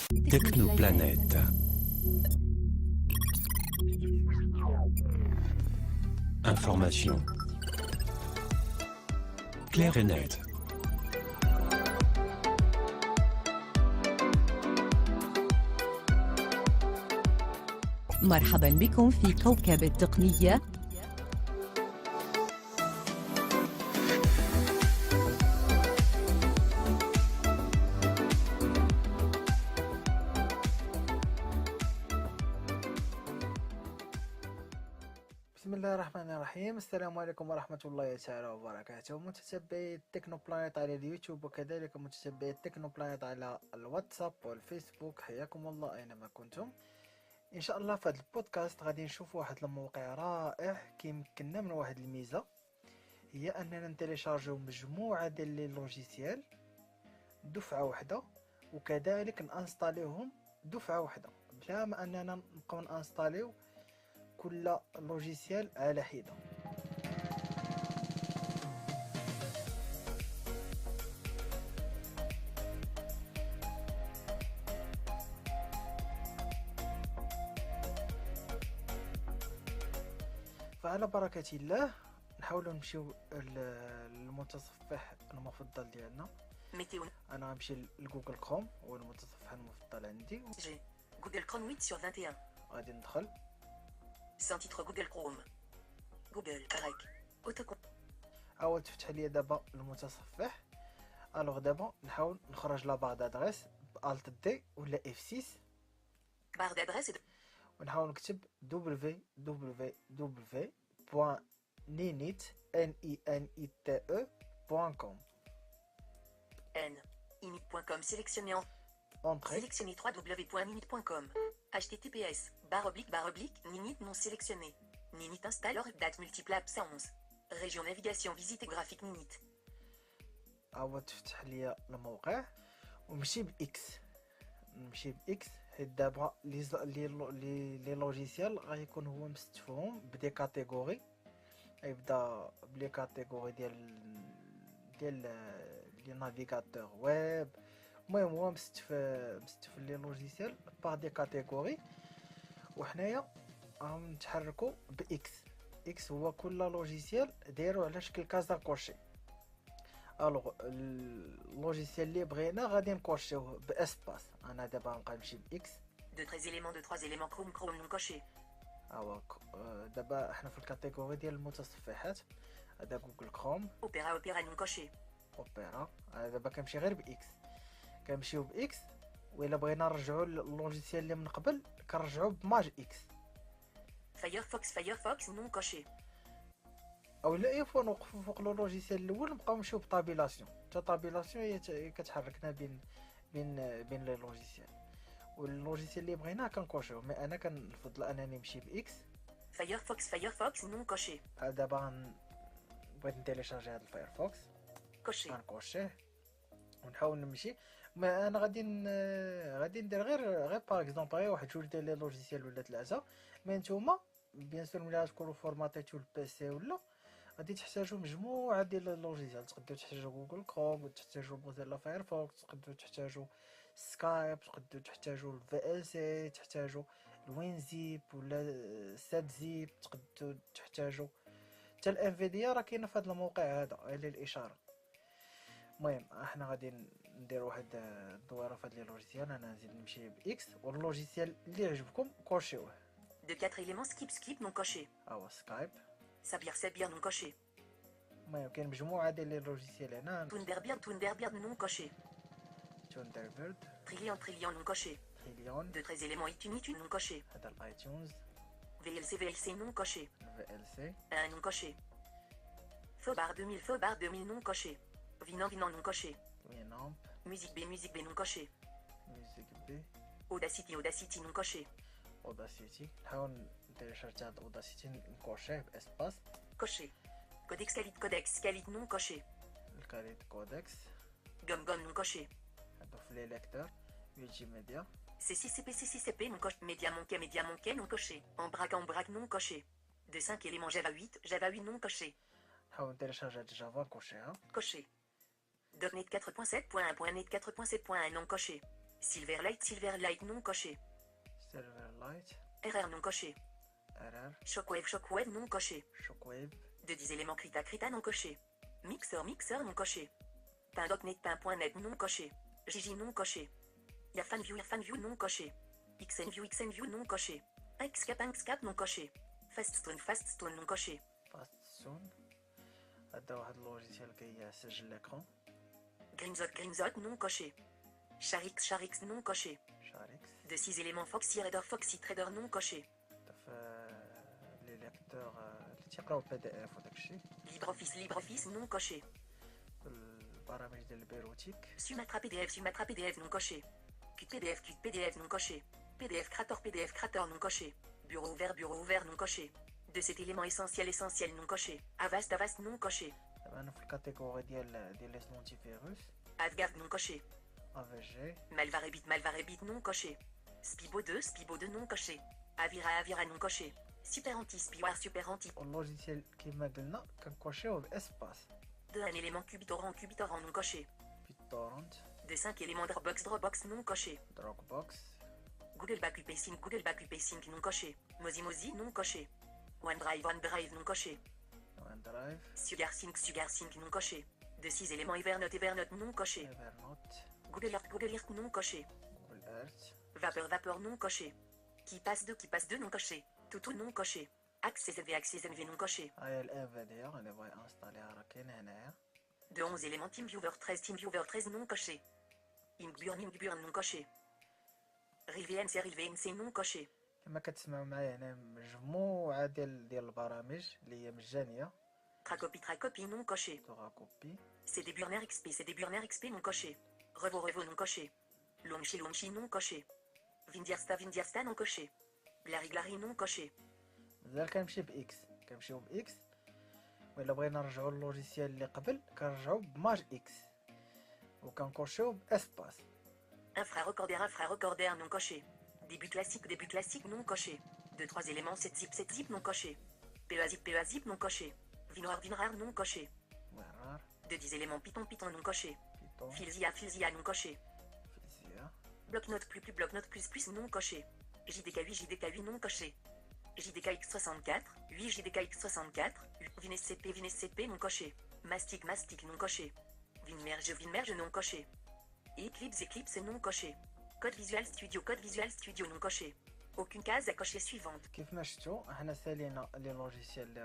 Technoplanète. Information claire et nette. مرحبا بكم في كوكب التقنية. بسم الله الرحمن الرحيم. السلام عليكم ورحمة الله تعالى وبركاته، متتبعي التكنو بلانيت على اليوتيوب وكذلك متتبعي التكنو بلانيت على الواتساب والفيسبوك، حياكم الله أينما كنتم. إن شاء الله في هذا البودكاست غادي نشوفوا واحد الموقع رائع كيمكننا من واحد الميزة، هي أننا نتيليشارجيو مجموعة ديال لي لوجيسيال دفعة واحدة، وكذلك نانستاليوهم دفعة واحدة بلا ما أننا نبقاو نانستاليو كل لوجيسيال على حدة. فعلى بركة الله نحاولوا نمشيو للمتصفح المفضل ديالنا. انا غنمشي لجوجل كروم، هو المتصفح المفضل عندي. Google Chrome 8 sur 21. غادي ندخل Sans titre Google Chrome. Google Rec. Autocomplete. اول تفتح لي دابا المتصفح. الوغ دابا نحاول نخرج لا بار دادريس بالت دي ولا اف 6 Barre d'adresse et de... ونحاول نكتب www.ninite.com. Init.com sélectionné en... Entrée. Sélectionné www.ninit.com. https //ninit non sélectionné. Ninit installer update multiple apps 11. Région navigation visite graphique Ninit. اول تفتح لي الموقع ونمشي باكس. حيت دابا لي لوجيسيال غيكون هو مستفهم بدي كاتيجوري، غيبدا بلي كاتيجوري ديال لي نافيغاتور ويب. المهم هو مستف لي لوجيسيال باغ دي كاتيجوري، وحنايا غنتحركوا باكس هو كل لوجيسيال دايرو على شكل كازا كوشي. الوغ اللوجيسيال اللي بغينا غادي نكوشيوه باسباس. انا دابا غنبقى نمشي باكس. De 13 éléments de 3 éléments Chrome non coché. دابا احنا في الكاتيجوري ديال المتصفحات. هذا جوجل كروم. Opera non coché. اوبيرا. انا دابا كنمشي غير باكس، كنمشيو باكس. وإلا بغينا نرجعوا اللوجيسيال اللي من قبل كنرجعوا بماج اكس. Firefox non coché. او لا يفوا نوقفوا فوق اللوجيسيال الاول نبقاو نمشيو بطابيلاسيون. حتى طابيلاسيون هي كتحركنا بين لي لوجيسيال، واللوجيسيال اللي بغيناه كنكوشيو. مي انا كنفضل انني نمشي باكس. Firefox non coché. دابا بغيت نتيليشارجي هذا الفايرفوكس، Coché. غنكوشيه ونحاول نمشي. ما انا غادي ندير غير باغ اكزومبل غير واحد جوج ديال لي لوجيسيال ولا ثلاثه. مي نتوما بيان سور ملي تكونوا فورماتيتو البيسي ولا غادي تحتاجوا مجموعه ديال اللوجيسيال. تقدروا تحتاجوا جوجل كروم، تحتاجوا موزيلا فايرفوكس، تقدروا تحتاجوا سكايب، تقدروا تحتاجوا الفي ال سي، تحتاجوا الوين زيب ولا سات زيب، تقدروا تحتاجوا حتى الانفيديا راه كاينه في هذا الموقع هذا على الاشاره. المهم احنا غادي ندير واحد الدويره في هاد لي لوجيسيال. انا نزيد نمشي باكس، واللوجيسيال اللي يعجبكم كوشيوه. De 4 éléments skip non coché. هو سكايب. Sabir non coché. المهم كاين مجموعه ديال لي لوجيسيال هنا. Thunderbird non coché. تندربيرد. Trillion non coché. تريليون. De 13 éléments iTunes non coché. هذا الايتونز. VLC non coché. في ال سي. 1 non coché. Faubar 2000 non coché. Vinan non coché. وينامب. Musique B non coché. ميوزيك بي. Audacity non coché. اوداسيتي. نحاول نتيليشارجي هاد اوداسيتي نكوشيه باسباس. Coché. Codex Calit non coché. الكاريت كودكس. Gum non coché. هادو في لي ليكتور. يجي ميديا. CCCP non coché. Media Monkey non coché. En braque non coché. De 5 éléments Java 8 non coché. نحاول نتيليشارجي هاد جافا نكوشيها. Coché. .NET 4.7.1.net 4.7.1 non coché. Silverlight non coché. Silverlight, RR non coché. RR, Shockwave non coché. Shockwave, De 10 éléments Krita non coché. Mixer non coché. Pain.net non coché. Gigi non coché. Fanview non coché. Xnview non coché. Xcap non coché. Faststone non coché. Faststone. هذا واحد اللوجيسيال كيسجل l'écran. Grimzot non coché. Charix non coché. Sharix. De 6 éléments Foxy Trader non coché. لي ليكتور اللي تيقراو PDF وداك الشيء. LibreOffice non coché. البرامج ديال البيروتيك. Sumatra PDF non coché. Qt PDF non coché. PDF Creator non coché. Bureau ouvert non coché. De cet élément essentiel non coché. Avast non coché. دابا انا في الكاتيجوري ديال لي سنونتيفيروس. Adguard non coché. AVG. Malvarebit non coché. Spibo 2 non coché. Avira non coché. Super anti. واللوجيسيال كيما قلنا كنكوشيوه باسباس. De un élément Cubitorant non coché. BitTorrent. De 5 éléments Dropbox non coché. Dropbox. Google Backup Sync non coché. Mozi non coché. OneDrive non coché. OneDrive. Sugar Sync non coché. De 6 éléments Evernote non coché. Evernote. Google Earth non coché. Google Earth. Vapeur non coché. Qui passe 2 non coché. Toutou non coché. Access NV non coché. هاي الانفيديا اللي بغا انستاليها راه كاين هنايا. De 11 éléments TeamViewer 13 non coché. Inkburn non coché. RealVNC non coché. كما كتسمعوا معايا هنا مجموعه ديال البرامج اللي هي مجانيه. Tracopy non coché. تورا كوبي. CD Burner XP non coché. Revo non coché. Launchi non coché. Vindiarsta non coché. Glary non coché. مازال كنمشيو باكس ولا بغينا نرجعوا للوجيسيال اللي قبل كنرجعوا بماج اكس وكنكوشيو باسباس. Infrarecorder non coché. Début classique non coché. De 3 éléments 7 zip non coché. PEA-zip non coché. WinRAR non coché. WinRAR. De 10 éléments Python non coché. Python. Filzia non coché. Filzia. Bloc-notes plus non coché. JDK8 non coché. JDK-X64, 8 JDK-X64, WinSCP non coché. Mastic non coché. Winmerge non coché. Eclipse non coché. Code Visual Studio non coché. Aucune case à cocher suivante. كيف ما شفتوا حنا سالينا لي لوجيسيال اللي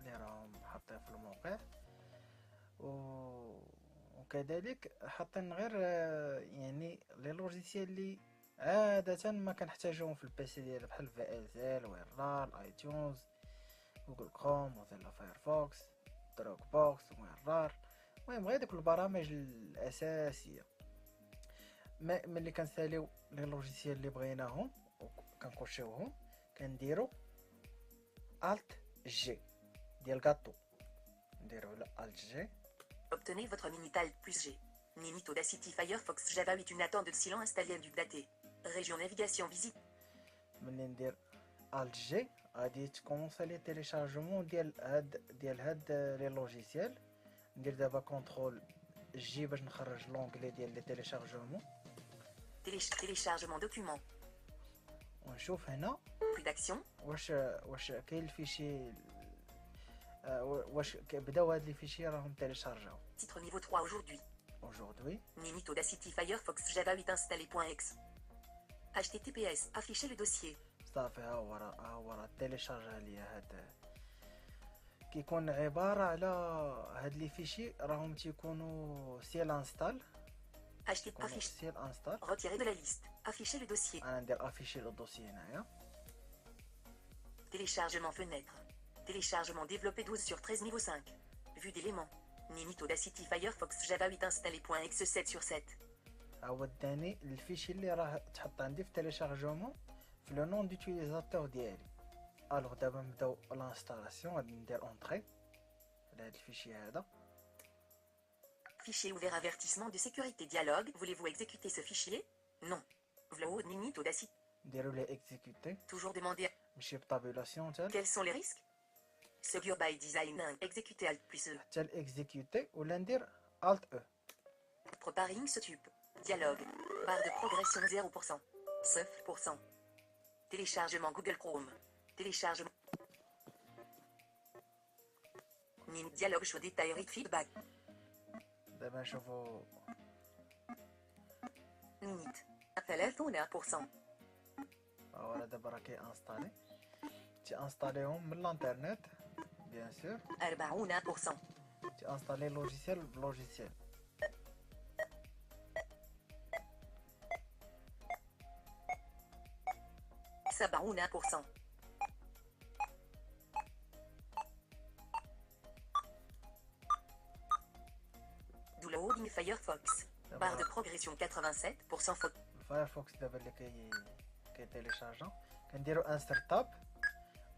راهم حاطين في الموقع وكذلك حاطين غير يعني لي لوجيسيال اللي عادة ما كنحتاجوهم في البيسي ديالي بحال VLC WinRAR ايتونز جوجل كروم موزيلا فايرفوكس دروبوكس WinRAR. المهم غير دوك البرامج الاساسيه. ملي كنساليو لي لوجيسيال اللي بغيناهم كنكوشيوهم كنديرو Alt G ديال غاتو نديرو على Alt G. Obtenez votre Minital plus G. Ninit Audacity Firefox Java 8 une attente de silence installé du daté. Région navigation visite. ملي ندير Alt G غادي تكونسا لي تيليشارجمون ديال هاد لي لوجيسيال. ندير دابا كونترول جي باش نخرج لونغلي ديال لي تيليشارجمون. Téléchargement document. ونشوف هنا Plus d'action. واش كاين الفيشي واش بداو هاد لي فيشي راهم تيليشارجاو. Titre niveau 3 aujourd'hui. Ninit Audacity Firefox Java 8 installé.exe. HTTPS afficher le dossier. صافي ها هو راه تيليشارجا ليا هاد كيكون عباره على هاد لي فيشي راهم تيكونوا سيل انستال. سيل انستال. Retirer de la liste. Afficher le dossier. انا ندير افيشي لو دوسيي هنايا. Téléchargement fenêtre. Téléchargement développé 12 sur 13 niveau 5. Vue d'éléments. Ninit Audacity Firefox Java 8 installé.exe 7 sur 7. هو داني الفيشي اللي راه تحط عندي في تيليشارجمون في لو نون ديوتيليزاتور ديالي. الوغ دابا نبداو لانستالاسيون غادي ندير اونطري على هاد الفيشي هذا. Fichier ouvert avertissement de sécurité dialogue. Voulez-vous exécuter ce fichier? Non. Vlo Ninit Audacity. نديرو ليه اكزيكوتي. Toujours demander. نمشي بطابيلاسيون تاع Quels sont les risques? Secure by design 1. Exécuter Alt plus E. حتى الاكزيكوتي ولا ندير الت او. Preparing ce tube. Dialogue. Barre de progression 0%. 0%. Téléchargement Google Chrome. Téléchargement. Nin dialogue show détail read feedback. دابا نشوفوا Minute. 30%. فوالا دابا راه كي انستالي انستاليهم من الانترنت بيان سور 40%. انستالي لوجيسيال بلوجيسيال 70%. Downloading Firefox. Barre de progression 87%. الفايرفوكس دابا اللي كيتيليشارجا كنديرو انسر تاب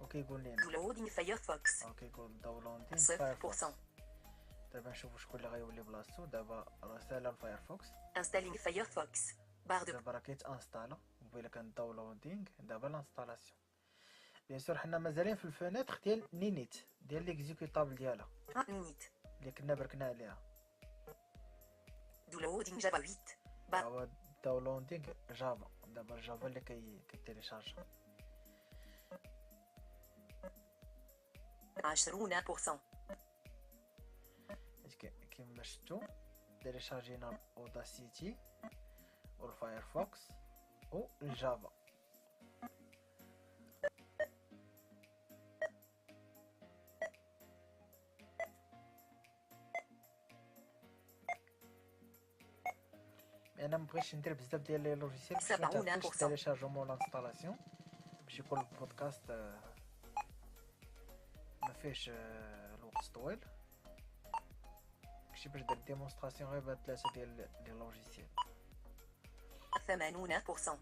وكيقول لنا Downloading Firefox. كيقول داونلودين 0%. دابا نشوفوا شكون اللي غيولي بلاصتو. دابا راه سالا الفايرفوكس Installing Firefox. Barre de دابا راه كيتانستالا وبيلا كان داونلودينغ. دابا الانستالاسيون بيان سور حنا مازالين في الفونيتر ديال نينيت ديال ليكزيكوتابل ديالها 1 minute. اللي كنا بركنا عليها. Downloading Java 8. Barre. هو داونلودينغ جافا. دابا الجافا اللي كيتيليشارجا 20%. كيما شفتو تيليشارجينا اوداسيتي والفايرفوكس والجافا. انا مبغيتش ندير بزاف ديال لي لوجيسيال باش ما 70%. تاخذش تيليشارجمون لانستالاسيون باش يكون البودكاست ما فيهش الوقت طويل. داكشي باش درت ديمونستراسيون غير بهاد 3 ديال لي لوجيسيال. 80%.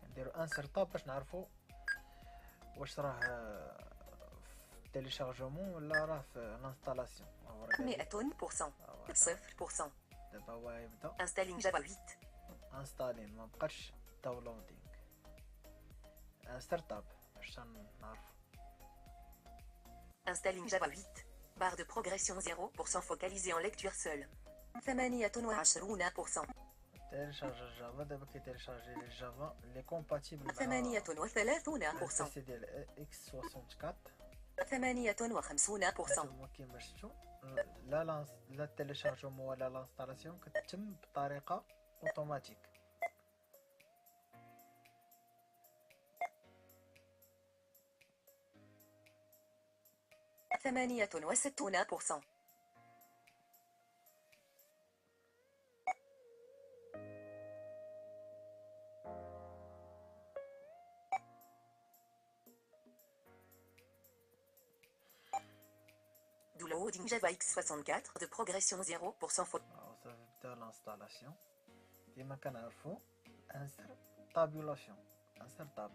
كنديرو انسر تاب باش نعرفو واش راه في التيليشارجمون ولا راه في الانستالاسيون. 100%. 0%. دابا هو يبدا Installing Java 8. انستالين ما بقاش داونلودينغ. انسر تاب باش نعرفو. Installing Java 8. Barre de progression 0% focalisée en lecture seule. 28%. تيليشارج جافا. دابا كيتيليشارجي لي جافا لي كومباتيبل مع 38%. البي سي ديال اكس 64. 58%. هما كيما شفتو لا التيليشارجمون ولا لانستالاسيون كتتم بطريقه اوتوماتيك. ثمانية وستون %. Downloading Java X64 de progression 0% faute. صافي بدا لانستالاسيون. ديما كنعرفو انسر تابولاسيون انسر تاب.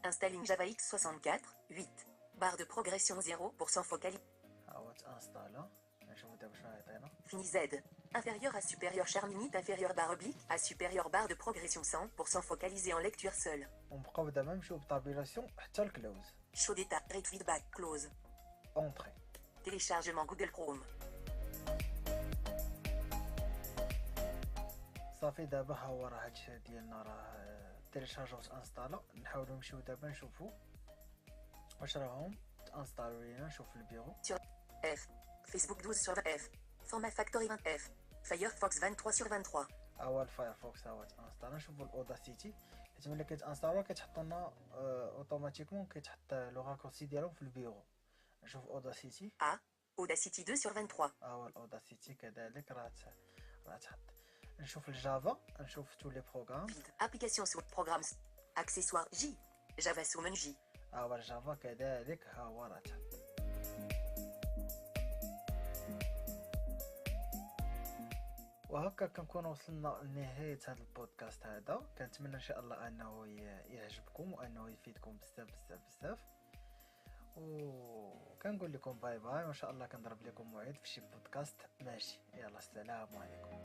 Installing Java X64 8. Barre de progression 0% focalisée. ها هو تانستالا. نشوفو دابا شنو عيطينا. Fini Z. Inférieur à supérieur char limite inférieur barre oblique à supérieur barre de progression 100% focalisée en lecture seule. ونبقاو دابا نمشيو بطابيلاسيون حتى الكلوز. Show d'état. Read feedback. Close. اونطري. Téléchargement Google Chrome. صافي دابا ها هو راه هادشي ديالنا راه تيليشارجو انستالا. نحاولو نمشيو دابا نشوفو واش راهم تانستالو لينا. نشوف البيرو. F. Facebook 12/F. Format Factory 20F. Firefox 23/23. ها هو الفايرفوكس ها هو تانستالا. نشوفو الاوداسيتي حيت ملي كيتانستالو كيتحط لنا اوتوماتيكمون كيتحط لو راكورسي ديالو في البيرو. نشوف اوداسيتي. A. Audacity 2/23. ها هو الاوداسيتي كذلك راه تحط. نشوف الجافا. نشوف تو لي بروغرام. Vide. Application sous programmes. Accessoires J. Java Summon J. ها هو الجافا كذلك ها هو راه تحط. وهكا كنكون وصلنا لنهاية هذا البودكاست هذا. كنتمنى ان شاء الله انه يعجبكم وانه يفيدكم بزاف بزاف بزاف. وكنقول لكم باي باي وان شاء الله كنضرب لكم موعد في شي بودكاست ماشي. يلا السلام عليكم.